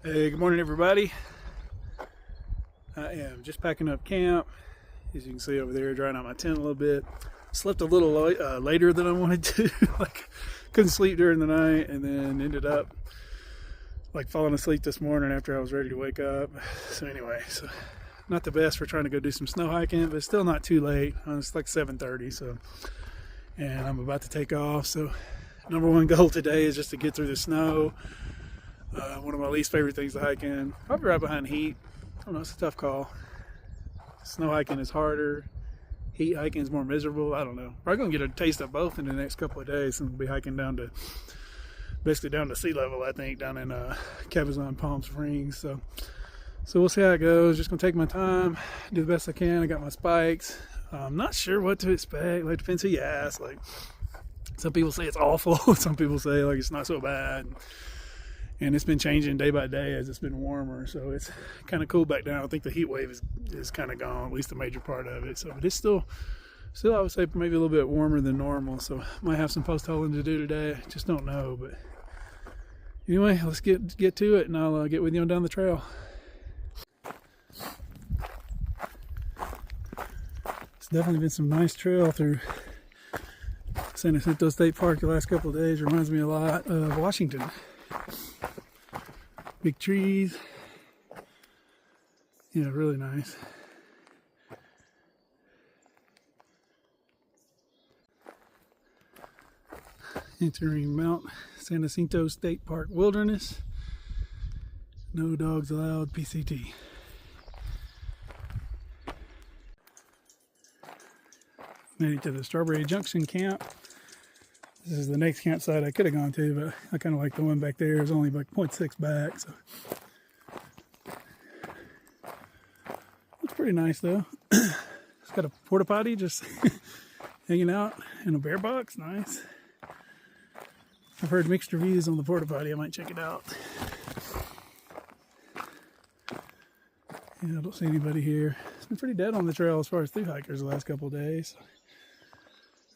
Hey, good morning everybody. I am just packing up camp. As you can see over there, drying out my tent a little bit. Slept a little later than I wanted to. Couldn't sleep during the night, and then ended up falling asleep this morning after I was ready to wake up. So anyway, not the best for trying to go do some snow hiking, but it's still not too late. It's like 7:30, and I'm about to take off. So number one goal today is just to get through the snow. One of my least favorite things to hike in. Probably right behind heat. I don't know, it's a tough call. Snow hiking is harder. Heat hiking is more miserable. I don't know. Probably gonna get a taste of both in the next couple of days, and we'll be hiking basically down to sea level, I think, down in Cabazon, Palm Springs. So we'll see how it goes. Just gonna take my time, do the best I can. I got my spikes. I'm not sure what to expect. Depends who you ask. Some people say it's awful. Some people say it's not so bad. And it's been changing day by day as it's been warmer, so it's kind of cooled back down. I think the heat wave is kind of gone, at least the major part of it. So, but it's still I would say maybe a little bit warmer than normal. So might have some post-holing to do today. Just don't know. But anyway, let's get to it, and I'll get with you on down the trail. It's definitely been some nice trail through San Jacinto State Park the last couple of days. Reminds me a lot of Washington. Big trees. Yeah, really nice. Entering Mount San Jacinto State Park Wilderness. No dogs allowed, PCT. Made it to the Strawberry Junction camp. This is the next campsite I could have gone to, but I kind of like the one back there. It's only 0.6 back, so looks pretty nice though. It's got a porta potty just hanging out in a bear box. Nice. I've heard mixed reviews on the porta potty. I might check it out. Yeah, I don't see anybody here. It's been pretty dead on the trail as far as thru hikers the last couple of days.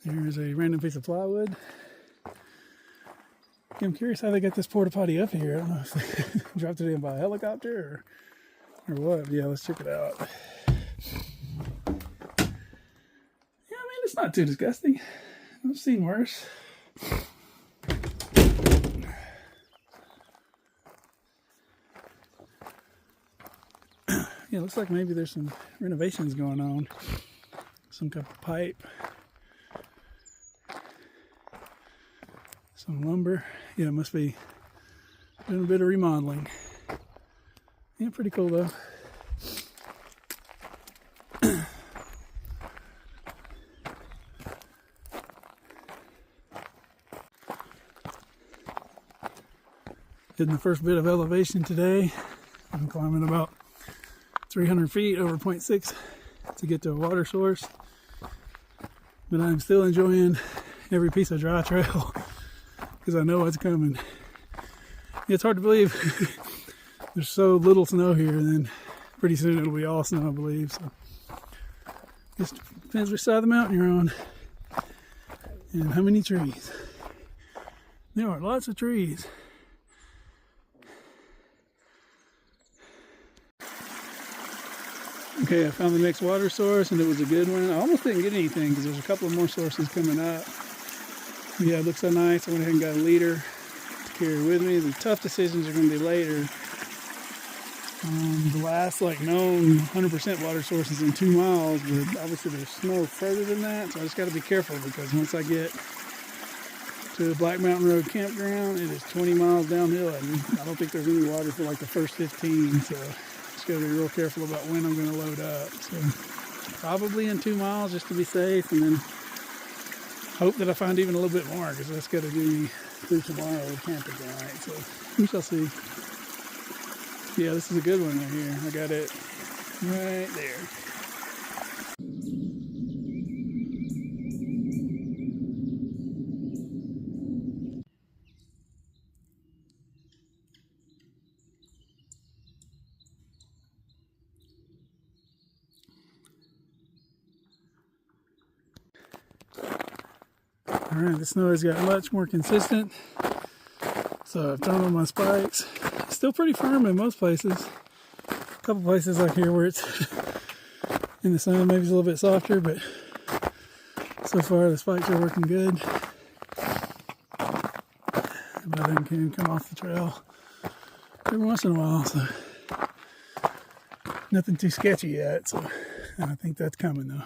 There's a random piece of plywood. I'm curious how they got this porta potty up here. I don't know if they dropped it in by a helicopter or what. Yeah, let's check it out. Yeah, it's not too disgusting. I've seen worse. Yeah, it looks like maybe there's some renovations going on. Some type of pipe. Some lumber. Yeah, it must be doing a bit of remodeling. Yeah, pretty cool though. Hitting the first bit of elevation today. I'm climbing about 300 feet over 0.6 to get to a water source. But I'm still enjoying every piece of dry trail because I know what's coming. Yeah, it's hard to believe there's so little snow here, and then pretty soon it'll be all snow, I believe. So just depends which side of the mountain you're on and how many trees. There are lots of trees. Okay, I found the next water source, and it was a good one. I almost didn't get anything because there's a couple of more sources coming up. Yeah, it looks so nice. I went ahead and got a leader to carry with me. The tough decisions are going to be later. The last known 100% water source is in 2 miles, but obviously there's snow further than that, so I just got to be careful because once I get to the Black Mountain Road campground, it is 20 miles downhill, and I don't think there's any water for the first 15, so just got to be real careful about when I'm going to load up. So probably in 2 miles just to be safe, and then hope that I find even a little bit more because that's got to be through tomorrow with camping tonight. So we shall see. Yeah, this is a good one right here. I got it right there. Alright, the snow has got much more consistent. So I've thrown on my spikes. Still pretty firm in most places. A couple places like here where it's in the sun, maybe it's a little bit softer, but so far the spikes are working good. Nothing can come off the trail every once in a while, so nothing too sketchy yet, so I think that's coming though.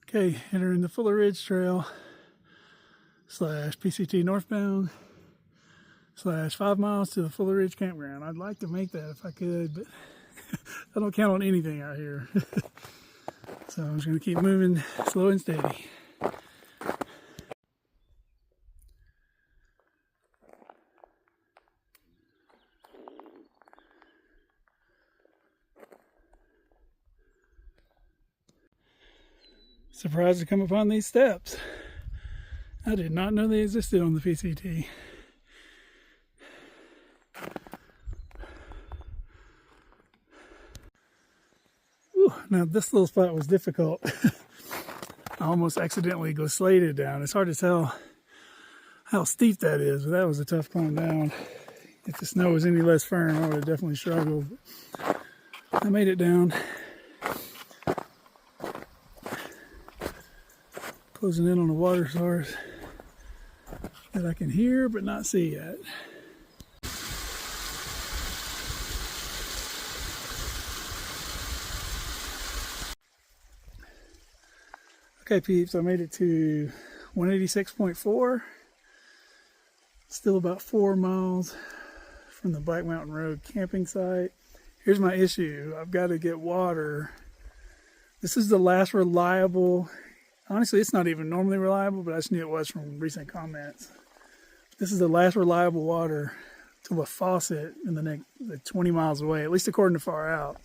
Okay, entering the Fuller Ridge Trail / PCT northbound / 5 miles to the Fuller Ridge campground. I'd like to make that if I could, but I don't count on anything out here. So I'm just going to keep moving slow and steady. Surprised to come upon these steps. I did not know they existed on the PCT. Whew, now this little spot was difficult. I almost accidentally sladed down. It's hard to tell how steep that is, but that was a tough climb down. If the snow was any less firm, I would have definitely struggled. I made it down. Closing in on a water source that I can hear but not see yet. Okay peeps, I made it to 186.4. Still about 4 miles from the Black Mountain Road camping site. Here's my issue. I've got to get water. This is the last reliable. Honestly, it's not even normally reliable, but I just knew it was from recent comments. This is the last reliable water to a faucet in the next 20 miles away, at least according to Far Out.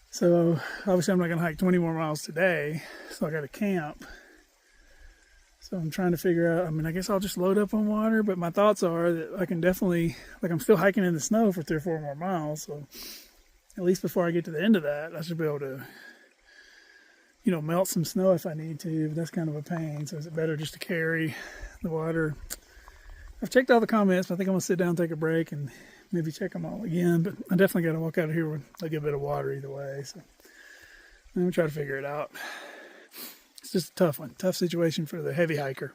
So obviously I'm not going to hike 20 more miles today, so I got to camp. So I'm trying to figure out, I mean, I guess I'll just load up on water, but my thoughts are that I can definitely, like I'm still hiking in the snow for 3 or 4 more miles, so at least before I get to the end of that, I should be able to, you know, melt some snow if I need to, but that's kind of a pain. So is it better just to carry the water? I've checked all the comments, but I think I'm gonna sit down, take a break, and maybe check them all again. But I definitely got to walk out of here with a good bit of water either way. So I'm gonna try to figure it out. It's just a tough one, tough situation for the heavy hiker.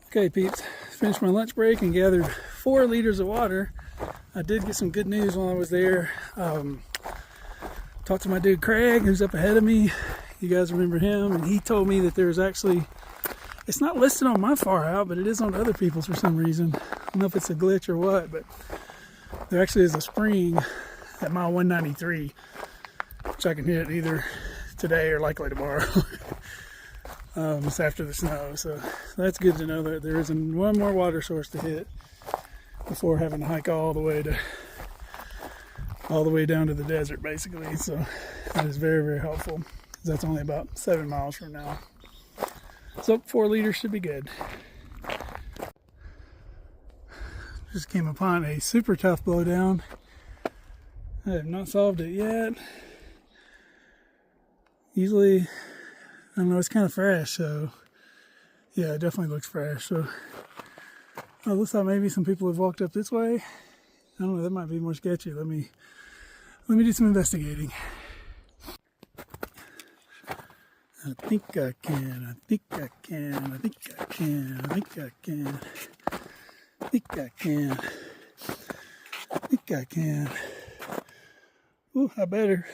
Okay peeps, finished my lunch break and gathered 4 liters of water. I did get some good news while I was there. Talked to my dude Craig, who's up ahead of me. You guys remember him, and he told me that there's actually, it's not listed on my Far Out, but it is on other people's for some reason. I don't know if it's a glitch or what, but there actually is a spring at mile 193, which I can hit either today or likely tomorrow. It's after the snow, so that's good to know that there is one more water source to hit before having to hike all the way down to the desert, basically. So that is very, very helpful. That's only about 7 miles from now. So 4 liters should be good. Just came upon a super tough blowdown. I have not solved it yet. Usually, I don't know, it's kind of fresh, so yeah, it definitely looks fresh. So it looks like maybe some people have walked up this way. I don't know, that might be more sketchy. Let me do some investigating. I think I can, I think I can, I think I can, I think I can, I think I can, I think I can. Ooh, I better.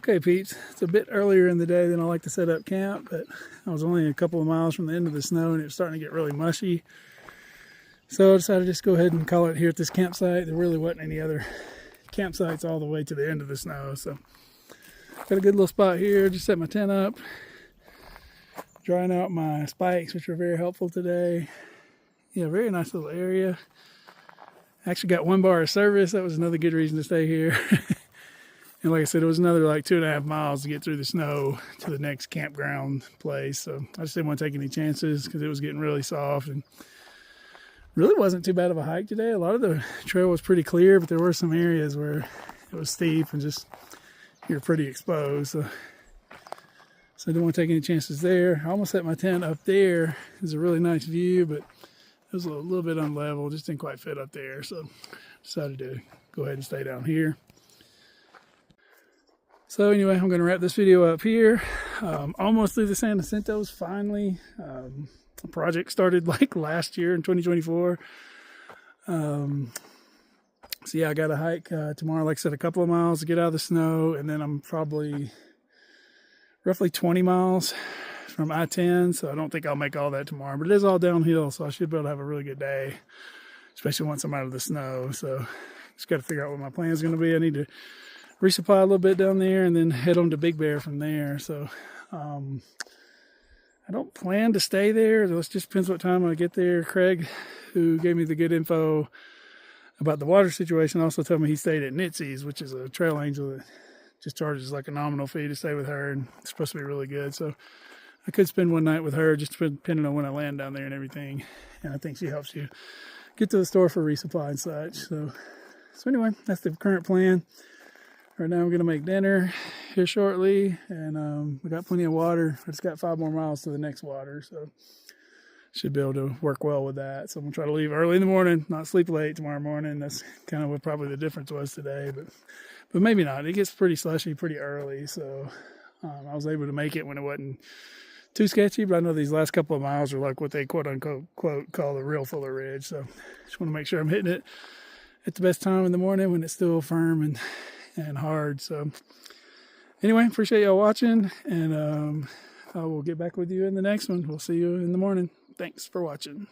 Okay, peeps, it's a bit earlier in the day than I like to set up camp, but I was only a couple of miles from the end of the snow and it was starting to get really mushy. So I decided to just go ahead and call it here at this campsite. There really wasn't any other campsites all the way to the end of the snow. So got a good little spot here, just set my tent up, drying out my spikes, which were very helpful today. Yeah, very nice little area. Actually got 1 bar of service. That was another good reason to stay here. And like I said, it was another like 2.5 miles to get through the snow to the next campground place. So I just didn't want to take any chances because it was getting really soft and really wasn't too bad of a hike today. A lot of the trail was pretty clear, but there were some areas where it was steep and just you're pretty exposed. So I didn't want to take any chances there. I almost set my tent up there. It's a really nice view, but it was a little bit unlevel. Just didn't quite fit up there. So decided to go ahead and stay down here. So anyway, I'm going to wrap this video up here. Almost through the San Jacintos finally. The project started like last year in 2024. So yeah, I got to hike tomorrow, like I said, a couple of miles to get out of the snow. And then I'm probably roughly 20 miles from I-10. So I don't think I'll make all that tomorrow. But it is all downhill, so I should be able to have a really good day, especially once I'm out of the snow. So just got to figure out what my plan is going to be. I need to resupply a little bit down there and then head on to Big Bear from there. So I don't plan to stay there. It just depends what time I get there. Craig, who gave me the good info about the water situation, also told me he stayed at Nitsy's, which is a trail angel that just charges like a nominal fee to stay with her, and it's supposed to be really good. So I could spend one night with her, just depending on when I land down there and everything. And I think she helps you get to the store for resupply and such. So anyway, that's the current plan. Right now I'm going to make dinner here shortly, and we got plenty of water. I just got 5 more miles to the next water, so should be able to work well with that. So I'm going to try to leave early in the morning, not sleep late tomorrow morning. That's kind of what probably the difference was today, but maybe not. It gets pretty slushy pretty early, so I was able to make it when it wasn't too sketchy, but I know these last couple of miles are like what they quote-unquote call the real Fuller Ridge, so just want to make sure I'm hitting it at the best time in the morning when it's still firm and hard. So anyway, appreciate y'all watching, and I will get back with you in the next one. We'll see you in the morning. Thanks for watching.